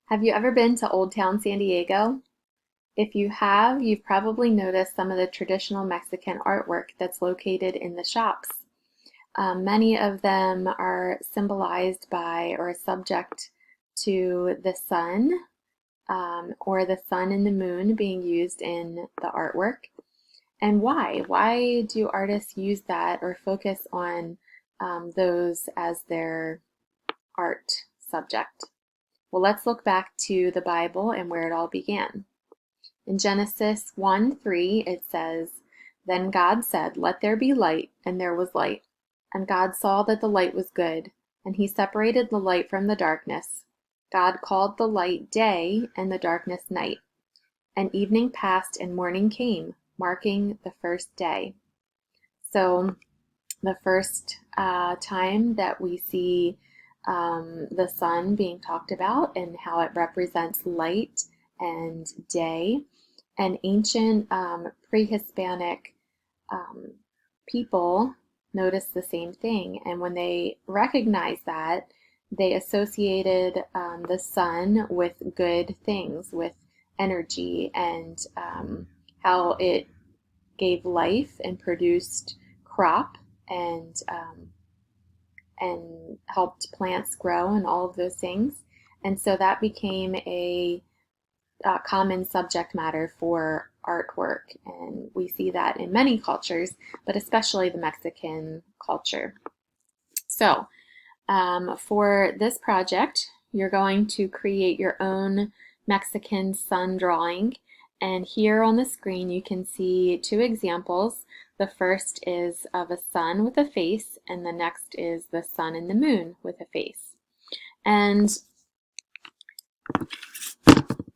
Have you ever been to Old Town San Diego? If you have, you've probably noticed some of the traditional Mexican artwork that's located in the shops. Many of them are symbolized by or subject to the sun, or the sun and the moon being used in the artwork. And why? Why do artists use that or focus on those as their art subject? Well, let's look back to the Bible and where it all began. In Genesis 1:3, it says, "Then God said, 'Let there be light,' and there was light. And God saw that the light was good, and he separated the light from the darkness. God called the light day, and the darkness night. And evening passed, and morning came, marking the first day." So the first time that we see the sun being talked about and how it represents light and day. And ancient pre-Hispanic people noticed the same thing. And when they recognized that, they associated the sun with good things, with energy, and how it gave life and produced crop and helped plants grow and all of those things. And so that became a common subject matter for artwork. And we see that in many cultures, but especially the Mexican culture. So for this project, you're going to create your own Mexican sun drawing. And here on the screen, you can see two examples. The first is of a sun with a face, and the next is the sun and the moon with a face. And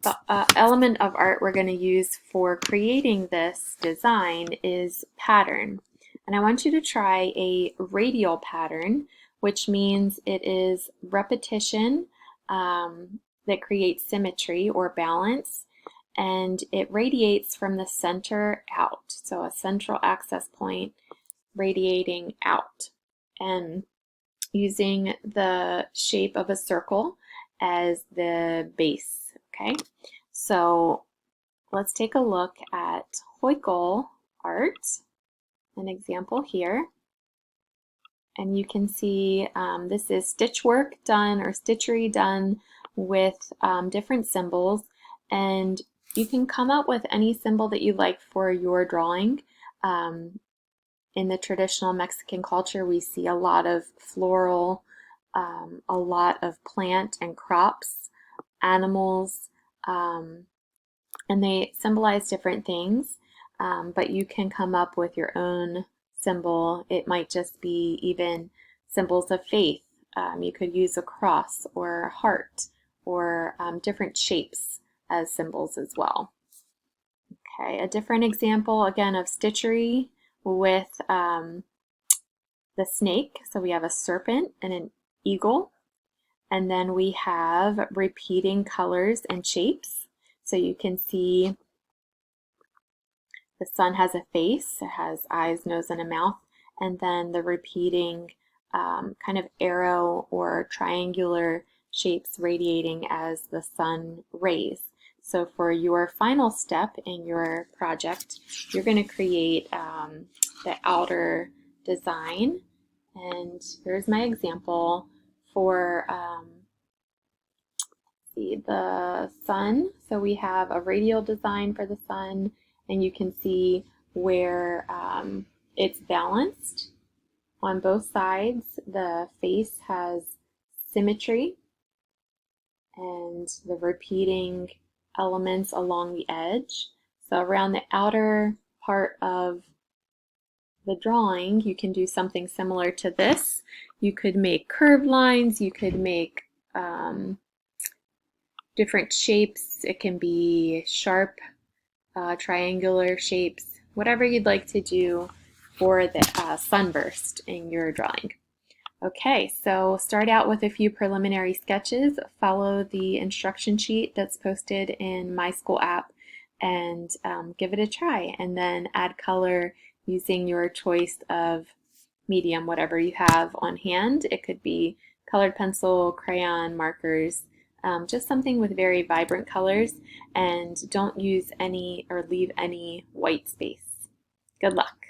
the element of art we're going to use for creating this design is pattern. And I want you to try a radial pattern, which means it is repetition that creates symmetry or balance, and it radiates from the center out. So a central access point radiating out, and using the shape of a circle as the base. Okay, so let's take a look at Heukel art, an example here. And you can see this is stitch work done or stitchery done with different symbols, and you can come up with any symbol that you like for your drawing. In the traditional Mexican culture, we see a lot of floral, a lot of plant and crops, animals, and they symbolize different things, but you can come up with your own symbol. It might just be even symbols of faith. You could use a cross or a heart or different shapes as symbols as well. Okay, a different example again of stitchery with the snake. So we have a serpent and an eagle, and then we have repeating colors and shapes. So you can see the sun has a face, it has eyes, nose, and a mouth, and then the repeating kind of arrow or triangular shapes radiating as the sun rays. So for your final step in your project, you're going to create the outer design. And here's my example for the sun. So we have a radial design for the sun, and you can see where it's balanced on both sides. The face has symmetry and the repeating elements along the edge. So around the outer part of the drawing, you can do something similar to this. You could make curved lines, you could make different shapes. It can be sharp, triangular shapes, whatever you'd like to do for the sunburst in your drawing. Okay, so start out with a few preliminary sketches, follow the instruction sheet that's posted in My School app, and give it a try, and then add color using your choice of medium, whatever you have on hand. It could be colored pencil, crayon, markers, just something with very vibrant colors, and don't use any or leave any white space. Good luck.